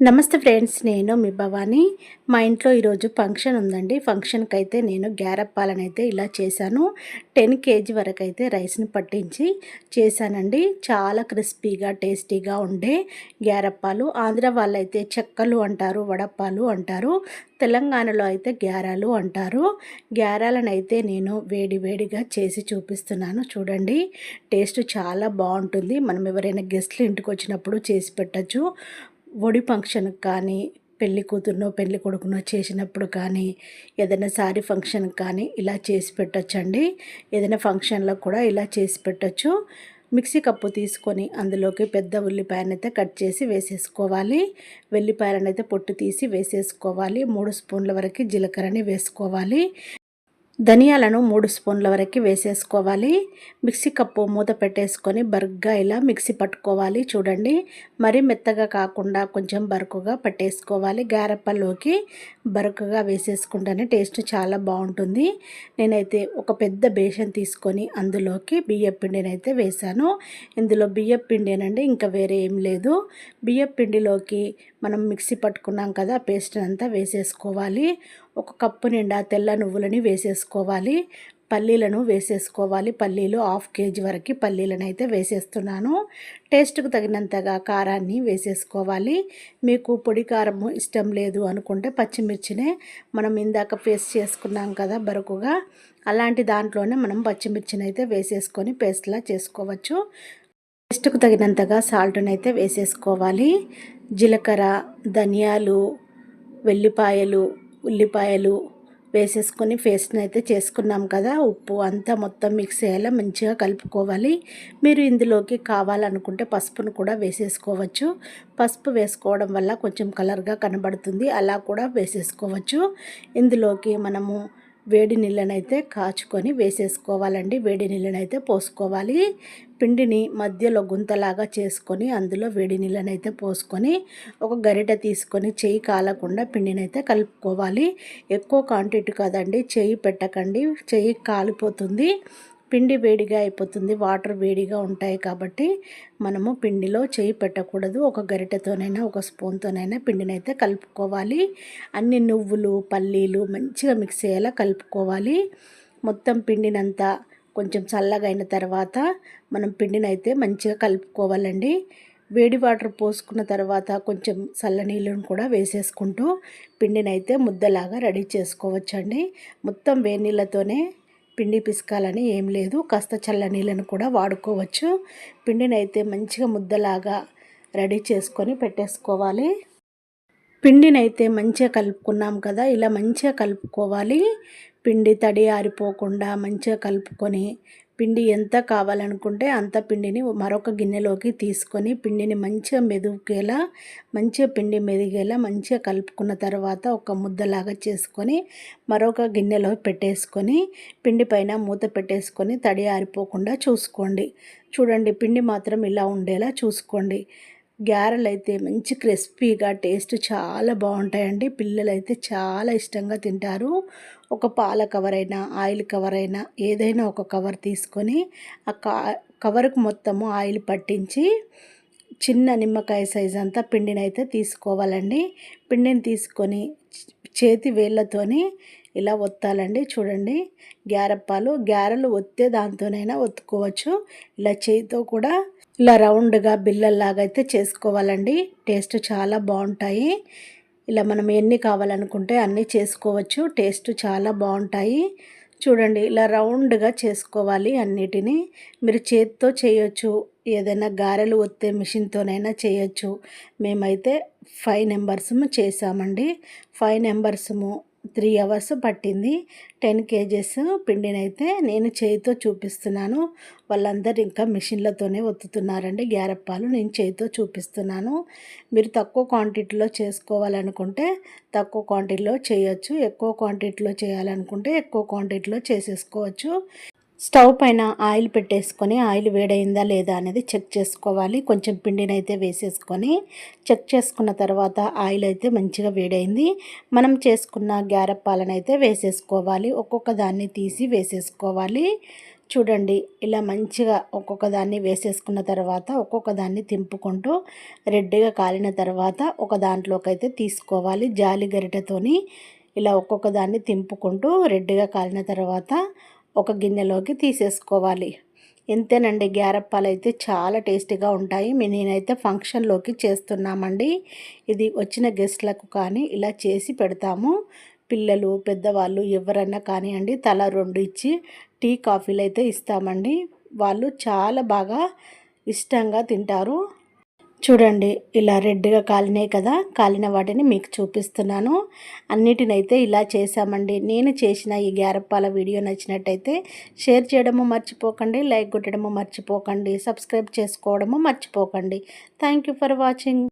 నమస్తే ఫ్రెండ్స్, నేను మీ భవాని. మా ఇంట్లో ఈరోజు ఫంక్షన్ ఉందండి. ఫంక్షన్కి అయితే నేను గ్యారప్పాలను అయితే ఇలా చేశాను. 10 కేజీ వరకు అయితే రైస్ని పట్టించి చేశానండి. చాలా క్రిస్పీగా టేస్టీగా ఉండే గ్యారప్పాలు. ఆంధ్ర వాళ్ళైతే చెక్కలు అంటారు, వడప్పాలు అంటారు. తెలంగాణలో అయితే గ్యారాలు అంటారు. గ్యారాలను అయితే నేను వేడిగా చేసి చూపిస్తున్నాను. చూడండి, టేస్ట్ చాలా బాగుంటుంది. మనం ఎవరైనా గెస్ట్లు ఇంటికి వచ్చినప్పుడు చేసి పెట్టచ్చు. ఒడి ఫంక్షన్కి కానీ, పెళ్లి కూతురునో పెళ్లి కొడుకునో చేసినప్పుడు కానీ, ఏదైనా శారీ ఫంక్షన్కి కానీ ఇలా చేసి పెట్టచ్చండి. ఏదైనా ఫంక్షన్లో కూడా ఇలా చేసి పెట్టచ్చు. మిక్సీ కప్పు తీసుకొని అందులోకి పెద్ద ఉల్లిపాయనైతే కట్ చేసి వేసేసుకోవాలి. వెల్లిపాయలనైతే పొట్టు తీసి వేసేసుకోవాలి. 3 స్పూన్ల వరకు జీలకర్రని వేసుకోవాలి. ధనియాలను 3 స్పూన్ల వరకు వేసేసుకోవాలి. మిక్సీ కప్పు మూత పెట్టేసుకొని బరగ్గా ఇలా మిక్సీ పట్టుకోవాలి. చూడండి, మరీ మెత్తగా కాకుండా కొంచెం బరుకుగా పట్టేసుకోవాలి. గారెప్పల్లోకి బరుకుగా వేసేసుకుంటేనే టేస్ట్ చాలా బాగుంటుంది. నేనైతే ఒక పెద్ద బేషన్ తీసుకొని అందులోకి బియ్యపు పిండినైతే వేశాను. ఇందులో బియ్యపు పిండినండి, ఇంకా వేరే ఏం లేదు. బియ్యపు పిండిలోకి మనం మిక్సీ పట్టుకున్నాం కదా, పేస్ట్ అంతా వేసేసుకోవాలి. ఒక కప్పు నిండా తెల్ల నువ్వులని వేసేసుకోవాలి. పల్లీలను వేసేసుకోవాలి. పల్లీలు 1/2 కేజీ వరకు పల్లీలను అయితే వేసేస్తున్నాను. టేస్ట్కు తగినంతగా కారాన్ని వేసేసుకోవాలి. మీకు పొడి కారము ఇష్టం లేదు అనుకుంటే పచ్చిమిర్చినే మనం ఇందాక పేస్ట్ చేసుకున్నాం కదా బరుకుగా, అలాంటి దాంట్లోనే మనం పచ్చిమిర్చిని అయితే వేసేసుకొని పేస్ట్లా చేసుకోవచ్చు. టేస్ట్కు తగినంతగా సాల్ట్ని అయితే వేసేసుకోవాలి. జీలకర్ర, ధనియాలు, వెల్లిపాయలు, ఉల్లిపాయలు వేసేసుకొని పేస్ట్ని అయితే చేసుకున్నాం కదా, ఉప్పు అంతా మొత్తం మిక్స్ అయ్యేలా మంచిగా కలుపుకోవాలి. మీరు ఇందులోకి కావాలనుకుంటే పసుపును కూడా వేసేసుకోవచ్చు. పసుపు వేసుకోవడం వల్ల కొంచెం కలర్గా కనబడుతుంది, అలా కూడా వేసేసుకోవచ్చు. ఇందులోకి మనము వేడి నీళ్ళనైతే కాచుకొని వేసేసుకోవాలండి. వేడి నీళ్ళనైతే పోసుకోవాలి. పిండిని మధ్యలో గుంతలాగా చేసుకొని అందులో వేడి నీళ్ళనైతే పోసుకొని ఒక గరిటె తీసుకొని చెయ్యి కాలకుండా పిండినైతే కలుపుకోవాలి. ఎక్కువ క్వాంటిటీ కాదండి, చెయ్యి పెట్టకండి, చెయ్యి కాలిపోతుంది. పిండి వేడిగా అయిపోతుంది, వాటర్ వేడిగా ఉంటాయి కాబట్టి మనము పిండిలో చేయి పెట్టకూడదు. ఒక గరిటెతోనైనా ఒక స్పూన్తోనైనా పిండినైతే కలుపుకోవాలి. అన్ని నువ్వులు, పల్లీలు మంచిగా మిక్స్ అయ్యేలా కలుపుకోవాలి. మొత్తం పిండినంతా కొంచెం చల్లగా అయిన తర్వాత మనం పిండినైతే మంచిగా కలుపుకోవాలండి. వేడి వాటర్ పోసుకున్న తర్వాత కొంచెం చల్లనీళ్ళను కూడా వేసేసుకుంటూ పిండినైతే ముద్దలాగా రెడీ చేసుకోవచ్చండి. మొత్తం వేడి నీళ్ళతోనే పిండి పిసకాలని ఏం లేదు, కాస్త చల్ల నీళ్ళను కూడా వాడుకోవచ్చు. పిండినైతే మంచిగా ముద్దలాగా రెడీ చేసుకొని పెట్టేసుకోవాలి. పిండినైతే మంచిగా కలుపుకున్నాం కదా, ఇలా మంచిగా కలుపుకోవాలి. పిండి తడి ఆరిపోకుండా మంచిగా కలుపుకొని పిండి ఎంత కావాలనుకుంటే అంత పిండిని మరొక గిన్నెలోకి తీసుకొని పిండిని మంచిగా మెదుకేలా, మంచిగా పిండి మెదిగేలా మంచిగా కలుపుకున్న తర్వాత ఒక ముద్దలాగా చేసుకొని మరొక గిన్నెలో పెట్టేసుకొని పిండి పైన మూత పెట్టేసుకొని తడి ఆరిపోకుండా చూసుకోండి. చూడండి, పిండి మాత్రం ఇలా ఉండేలా చూసుకోండి. గారెలు అయితే మంచి క్రిస్పీగా టేస్ట్ చాలా బాగుంటాయండి. పిల్లలైతే చాలా ఇష్టంగా తింటారు. ఒక పాల కవర్ అయినా ఆయిల్ కవర్ అయినా ఏదైనా ఒక కవర్ తీసుకొని ఆ కవర్కు మొత్తము ఆయిల్ పట్టించి చిన్న నిమ్మకాయ సైజ్ అంతా పిండిని అయితే తీసుకోవాలండి. పిండిని తీసుకొని చేతి వేళ్ళతోని ఇలా ఒత్తాలండి. చూడండి, గ్యారెలు ఒత్తే దాంతోనైనా ఒత్తుకోవచ్చు. ఇలా చేతితో కూడా ఇలా రౌండ్గా బిల్లల్లాగా అయితే చేసుకోవాలండి. టేస్ట్ చాలా బాగుంటాయి. ఇలా మనం ఎన్ని కావాలనుకుంటే అన్నీ చేసుకోవచ్చు. టేస్ట్ చాలా బాగుంటాయి. చూడండి, ఇలా రౌండ్గా చేసుకోవాలి అన్నిటినీ. మీరు చేతితో చేయొచ్చు, ఏదైనా గారెలు ఒత్తే మిషన్తోనైనా చేయొచ్చు. మేమైతే 5 మెంబర్స్ చేసామండి. 5 మెంబర్స్ 3 అవర్స్ పట్టింది. 10 కేజెస్ పిండినైతే నేను చేతితో చూపిస్తున్నాను. వాళ్ళందరూ ఇంకా మిషన్లతోనే ఒత్తుతున్నారండి గ్యారప్పాలు. నేను చేతితో చూపిస్తున్నాను. మీరు తక్కువ క్వాంటిటీలో చేసుకోవాలనుకుంటే తక్కువ క్వాంటిటీలో చేయొచ్చు, ఎక్కువ క్వాంటిటీలో చేయాలనుకుంటే ఎక్కువ క్వాంటిటీలో చేసేసుకోవచ్చు. స్టవ్ పైన ఆయిల్ పెట్టేసుకొని ఆయిల్ వేడైందా లేదా అనేది చెక్ చేసుకోవాలి. కొంచెం పిండిని అయితే వేసేసుకొని చెక్ చేసుకున్న తర్వాత ఆయిల్ అయితే మంచిగా వేడైంది. మనం చేసుకున్న గ్యారప్పాలను అయితే వేసేసుకోవాలి. ఒక్కొక్క దాన్ని తీసి వేసేసుకోవాలి. చూడండి ఇలా మంచిగా ఒక్కొక్క దాన్ని వేసేసుకున్న తర్వాత ఒక్కొక్క దాన్ని తింపుకుంటూ రెడ్గా కాలిన తర్వాత ఒక దాంట్లోకైతే తీసుకోవాలి. జాలి గరిటెతోని ఇలా ఒక్కొక్క దాన్ని తింపుకుంటూ రెడ్గా కాలిన తర్వాత ఒక గిన్నెలోకి తీసేసుకోవాలి. ఇంతేనండి, గ్యారప్పాలు అయితే చాలా టేస్టీగా ఉంటాయి. నేనైతే ఫంక్షన్లోకి చేస్తున్నామండి. ఇది వచ్చిన గెస్ట్లకు కానీ ఇలా చేసి పెడతాము. పిల్లలు పెద్దవాళ్ళు ఎవరన్నా కానివ్వండి తలా 2 ఇచ్చి టీ కాఫీలు అయితే ఇస్తామండి. వాళ్ళు చాలా బాగా ఇష్టంగా తింటారు. చూడండి ఇలా రెడ్గా కాలినాయి కదా, కాలిన వాటిని మీకు చూపిస్తున్నాను. అన్నిటినైతే ఇలా చేసామండి. నేను చేసిన ఈ గ్యారప్పాల వీడియో నచ్చినట్టయితే షేర్ చేయడము మర్చిపోకండి, లైక్ కొట్టడము మర్చిపోకండి, సబ్స్క్రైబ్ చేసుకోవడము మర్చిపోకండి. Thank you for watching.